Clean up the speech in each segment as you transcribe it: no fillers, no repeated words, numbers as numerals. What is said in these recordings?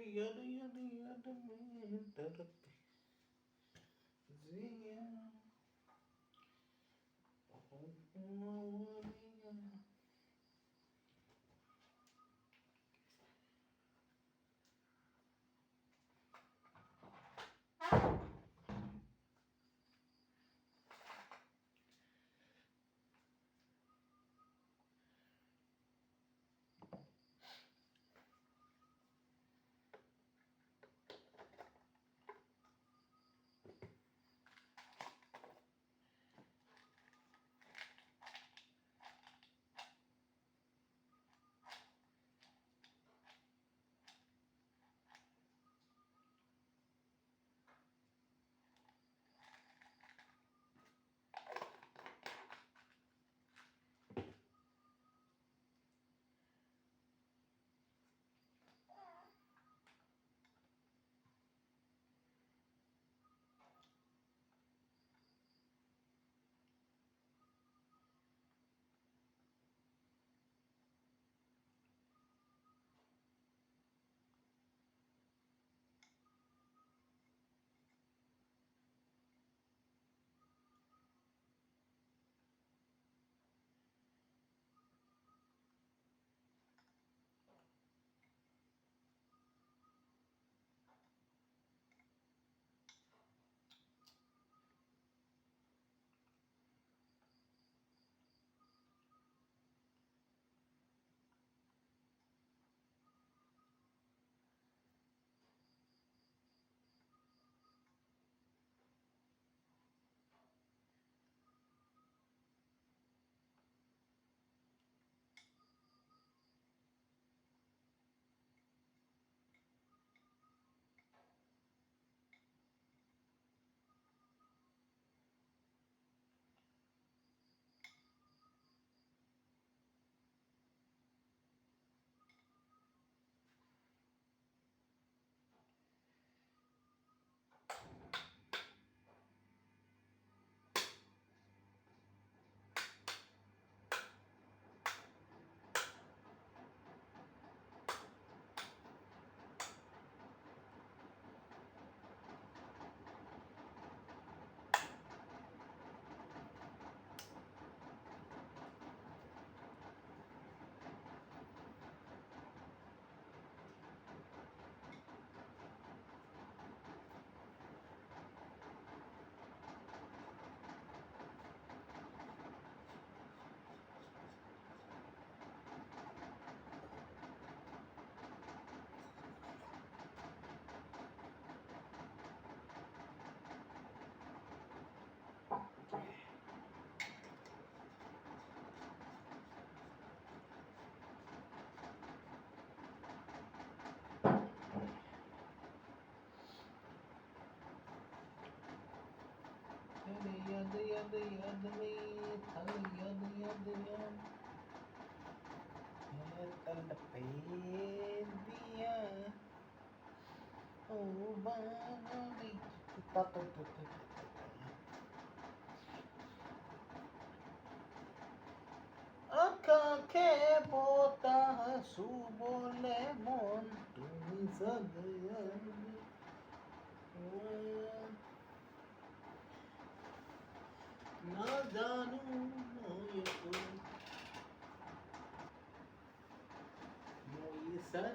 याद याद याद में तड़पे जिया याद याद याद में था याद याद याद है तड़पे दिया ओ बानरी আকাকে বতাসু বলে মন তুমি সদয়া না জানু ময়ূর ময়ূসন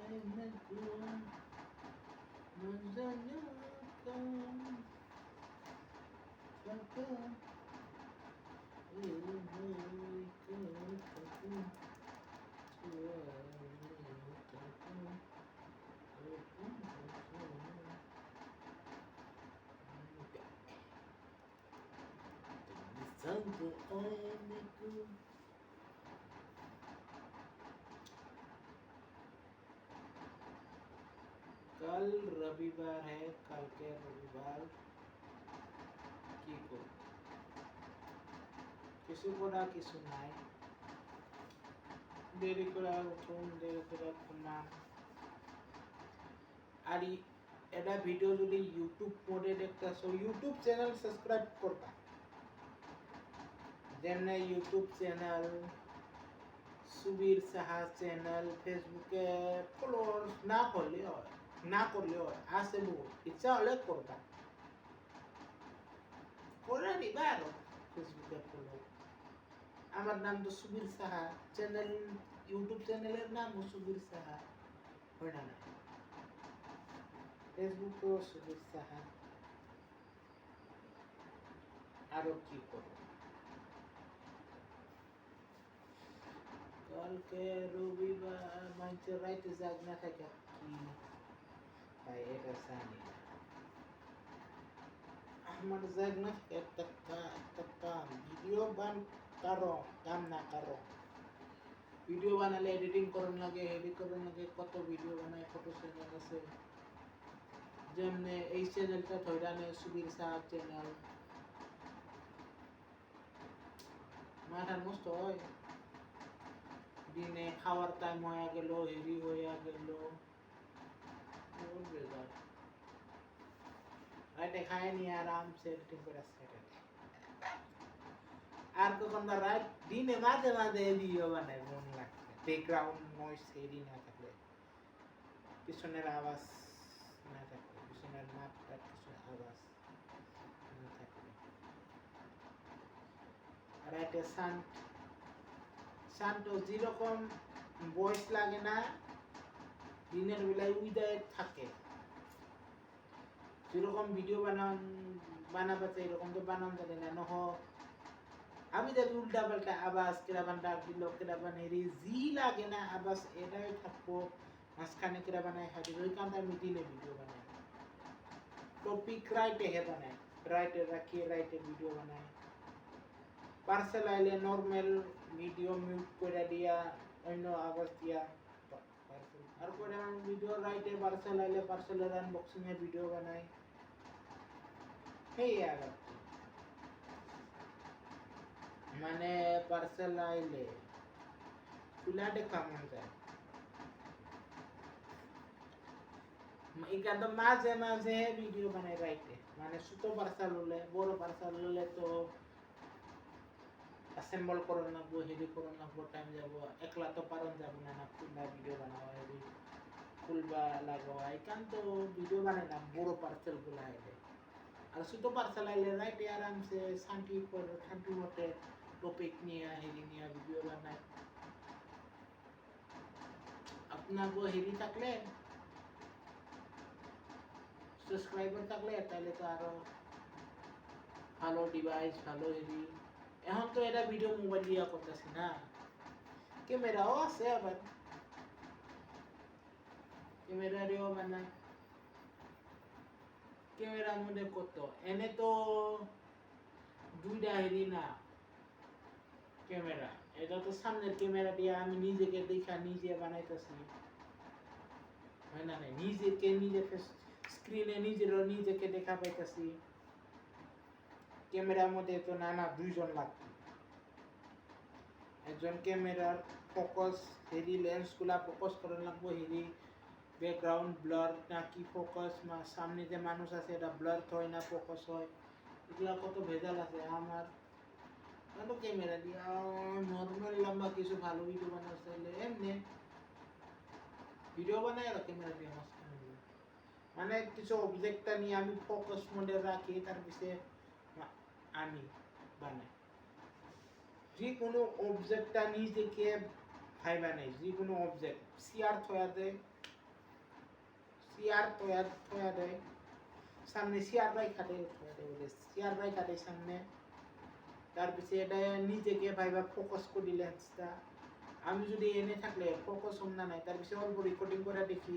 এনেকু না জানু কম কাকা এ মই কাকা Santo Anico. कल रविवार है कल के रविवार की को किसी को ना कि सुनाए देरी করে উঠুন দেরি করে ঘুমান আর এটা ভিডিও যদি ইউটিউব মোডে দেখতেছো ইউটিউব চ্যানেল সাবস্ক্রাইব করবা যেমন YouTube channel Subir Saha channel ফেসবুকে ফলোয়ার্স না করলেও হয় আছে বহুত ইচ্ছা হলে করবা করে দিবা আরো ফেসবুকে ফলো আমার নাম তো সুবীর সাহা চ্যানেল ইউটিউব চ্যানেলের নাম সুবীর সাহা হয় না ফেসবুকেও সুবীর সাহা আরো কি করবো কালকে রবিবার মানুষের রাইতে জাগ না থাকে কি ভাই এটা জানি না আমার জাগ না থাকে একটা কাম ভিডিও কাম না কারো ভিডিও বানালে এডিটিং করন লাগে এডিট করন লাগে কত ভিডিও বানায় কত চ্যানেল আছে যেমনে এই চ্যানেলটা ধৈরানে সুবীর সাহা চ্যানেল মাথার নষ্ট হয় দিনে খাওয়ার টাইম হয়ে গেল হেরি হয়ে গেল রাইটে খায় নিয়ে আরামসে এডিটিং করে সেটা আর কখন বা রাইট দিনে মাঝে মাঝে ভিডিও বানায় মন লাগছে ব্যাকগ্রাউন্ড নয়েজ হেরি না থাকলে পিছনের আওয়াজ না থাকলে পিছনের মাপটা পিছনের আওয়াজ না থাকলে রাইটে শান্ত যেরকম ভয়েস লাগে না দিনের বেলায় উইদায় থাকে যেরকম ভিডিও বানাবাতে এরকম তো বানান জানে না নহ আমি দেখি উল্টা পাল্টা আবাস কেরাবান ডাক দিল কেরাবান এরি জি লাগে না আবাস এটাই থাকবো মাঝখানে কেরাবানায় হাঁটি ওই কারণে আমি দিনে ভিডিও বানাই টপিক রাইটে হে বানাই রাইটে রাখি রাইটে ভিডিও বানাই পার্সেল আইলে নর্মাল ভিডিও মিউট করে দিয়া অন্য আওয়াজ দিয়া আর করে ভিডিও রাইটে পার্সেল আইলে পার্সেলের আনবক্সিং এর ভিডিও বানাই এই আবার মানে পার্সেল আইলে ফুলাটে কামন যায় এখানে মাঝে মাঝে ভিডিও বানাই রাইটে মানে ছোট পার্সেল হলে বড় পার্সেল হলে তো অ্যাসেম্বল করন লাগবো হেডি করন লাগবো টাইম যাব একলা তো পারন যাব না না খুলবা ভিডিও বানাওয়া হেডি খুলবা লাগাওয়া এখান তো ভিডিও বানাই না বড় পার্সেল গুলো আইলে আর ছোট পার্সেল আইলে রাইটে আরামসে শান্তি মতে টপিক নিয়ে হেডি নিয়ে ভিডিও বানাই আপনার হেডি থাকলে সাবস্ক্রাইবার থাকলে তাহলে তো আরো ভালো ডিভাইস ভালো হেডি এখন তো এটা ভিডিও মোবাইল দিয়া করতেছি না ক্যামেরাও আছে আবার ক্যামেরারেও বানাই ক্যামেরার মধ্যে কত এনে তো দুইটা হেডি না ক্যামেরা এটা তো সামনের ক্যামেরা দিয়ে আমি নিজেকে দেখা নিজে বানাইতেছি হয় না নিজেকে স্ক্রিনে নিজেকে দেখা পাইতেছি ক্যামেরার মধ্যে তো নানা দুইজন লাগবে একজন ক্যামেরার ফোকাস হেরি লেন্স গুলা ফোকাস করার লাগবে হেরি ব্যাকগ্রাউন্ড ব্লার নাকি ফোকাস সামনে যে মানুষ আছে এটা ব্লার হয় না ফোকাস হয় এগুলা কত ভেজাল আছে আমার ভালো ক্যামেরা দিয়ে নর্মাল লম্বা কিছু ভালো ভিডিও বানাতে চাইলে এমনি ভিডিও বানাই আর ক্যামেরা দিয়ে মানে কিছু অবজেক্টটা নিয়ে আমি ফোকাস মোডে রাখি তার পিছিয়ে আমি বানাই যে কোনো অবজেক্টটা নিজেকে ভাইবা নেই যে কোনো অবজেক্ট সিআর থয়া দেয় সামনে সিআর রাই খাটে বলে সিআর রাই খাটে সামনে তার পিছিয়ে এটা নিজেকে ভাইবা ফোকাস করি লেন্সটা আমি যদি এনে থাকলে ফোকাস হম না নাই তার পিছিয়ে অল্প রেকর্ডিং করে দেখি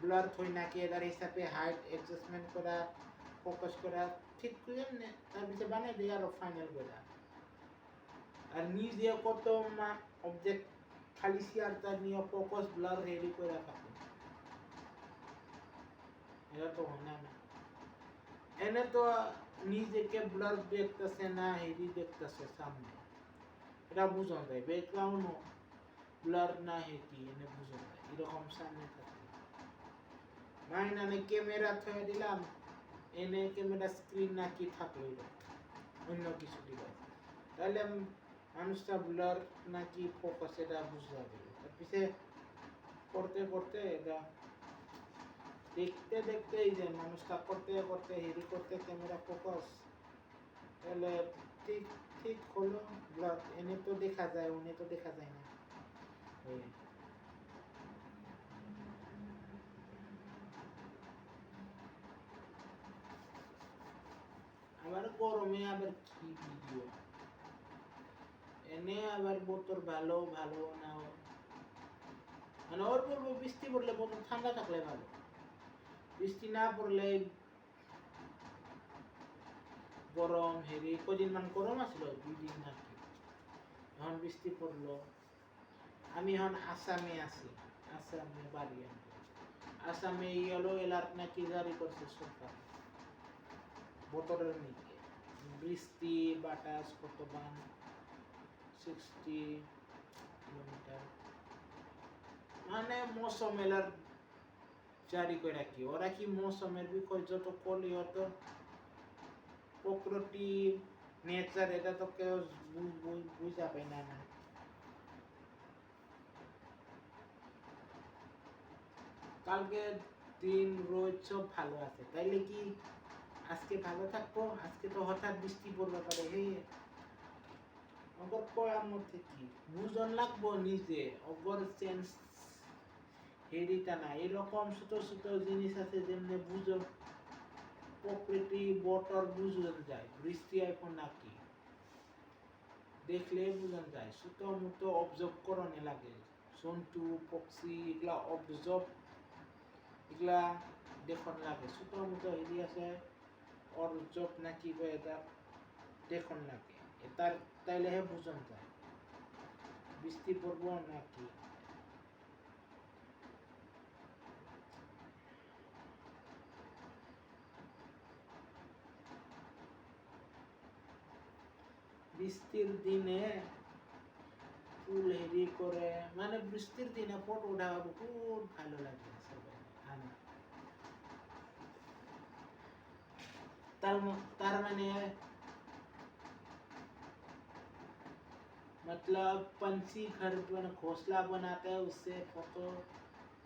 ব্লার থই নাকি এটার হিসাবে হাইট অ্যাডজাস্টমেন্ট করা ফোকাস করা ঠিক করে তার পিছিয়ে বানাই দিই আরো ফাইনাল করে আর নিজে কত অবজেক্ট খালি সিআরটা নিয়ে ফোকাস ব্লার রেডি করে থাকো এটা তো হয় না এনে তো নিজেকে ব্লার দেখতেছে না হেডি দেখতেছে সামনে এটা বুঝা যায় ব্যাকগ্রাউন্ড ব্লার না হেডি এনে বুঝা যায় এরকম সামনে থাকে মাইনানে ক্যামেরা থয়ে দিলাম এনে ক্যামেরা স্ক্রিন নাকি থাকলো অন্য কিছু ডিভাইস তাহলে মানুষটা ব্লার নাকি ফোকাস এটা বুঝতে হবে। পিছে করতে করতে এটা দেখতে দেখতে এই যে মানুষটা করতে করতে হেরি করতে ক্যামেরা ফোকাস তাহলে ঠিক ঠিক হলো ব্লার এনে তো দেখা যায় উনি তো দেখা যায় না। আবার গরমে আবার কি ভিডিও এনে আবার বোতর ভালো ভালো না মানে অল্প অল্প বৃষ্টি পড়লে বোতল ঠান্ডা থাকলে ভালো, বৃষ্টি না পড়লে গরম হেরি কদিন মান গরম আসলো 2 দিন নাকি এখন বৃষ্টি পড়লো। আমি এখন আসামে আছি, আসামে বাড়ি আসামে ইয়েলো অ্যালার্ট নাকি জারি করছে সরকার বোতলের নিচে বৃষ্টি বাতাস কত বান 60 কিলোমিটার মানে মৌসুম অ্যালার্ট জারি করে রাখি ওরা কি মৌসুমের বিষয় যত করলে অত প্রকৃতি নেচার এটা তো কেউ বুঝা পায় না না। কালকে দিন রোজ সব ভালো আছে তাইলে কি আজকে ভালো থাকবো? আজকে তো হঠাৎ বৃষ্টি পড়তে পারে হে অগর কয়ার মধ্যে কি বুঝন লাগবো নিজে অগর সেন্স হেরিটা না এরকম ছোট ছোট জিনিস আছে যেমনি বুঝো প্রকৃতি বটর বুঝন যায় বৃষ্টি এখন নাকি দেখলে বুঝন যায় ছোট মতো অবজার্ভ করনে লাগে জন্তু পক্ষী এগুলা অবজার্ভ এগুলা দেখুন লাগে ছোট মতো হেরি আছে অবজার্ভ নাকি এটা দেখুন লাগে তার তাইলেহে বুঝন যায় বৃষ্টি পড়বো নাকি। বৃষ্টির দিনে ফুল হেরি করে মানে বৃষ্টির দিনে ফটো উঠাবো খুব ভালো লাগে तार मैंने मतलब पंछी घर पर घोंसला बनाते हैं उससे फोटो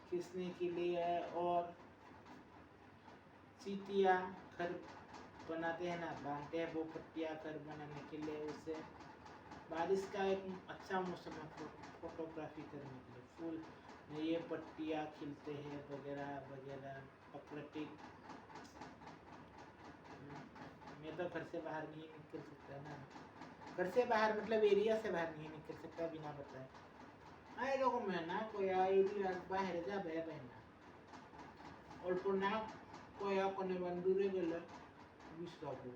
खींचने के लिए है और चींटियाँ घर बनाते हैं ना बांधते हैं वो पट्टियाँ घर बनाने के लिए उससे बारिश का एक अच्छा मौसम है फोटोग्राफी करने के लिए फूल में ये पट्टियाँ खिलते हैं वगैरह वगैरह प्रकृति। मैं तो घर से बाहर नहीं निकल सकता ना घर से बाहर मतलब एरिया से बाहर नहीं निकल सकता बिना बताए हाँ এরকম না কয়া এরিয়া বাইরে যাবে না অল্প না কয়া কোনে দূরে গেলে বুঝতে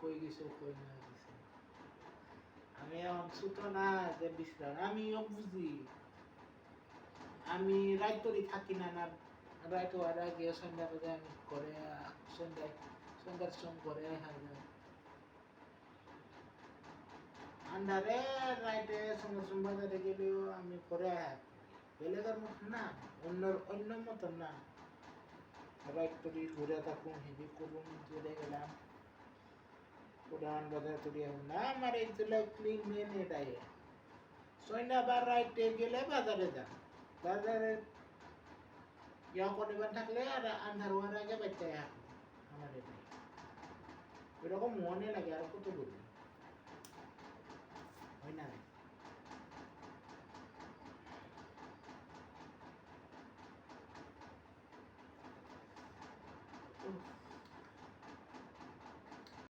কই গেছে কই না গেছে আমি ছোট না যে বিশ্রাম আমিও বুঝি আমি রাইতরি থাকি না না রাইত হওয়ার আগে সন্ধ্যা বাজে আমি করে সন্ধ্যার সম করে আন্ধারে রাইতে সন্ধ্যার বাজারে গেলেও আমি করে বেলেগার মতন না অন্য মতন না রাইত তরি ঘুরে থাকুন হেভি করুন চলে গেলাম পুরান বাজার তরি না আমার এইগুলো ক্লিন মেন এটাই সন্ধ্যাবার রাইতে গেলে বাজারে যান বাজারে ইয়া করিবার থাকলে আর আন্ধার হওয়ার আগে বাচ্চা আমার এটাই এরকম মনে লাগে আর কত বলবো হয় না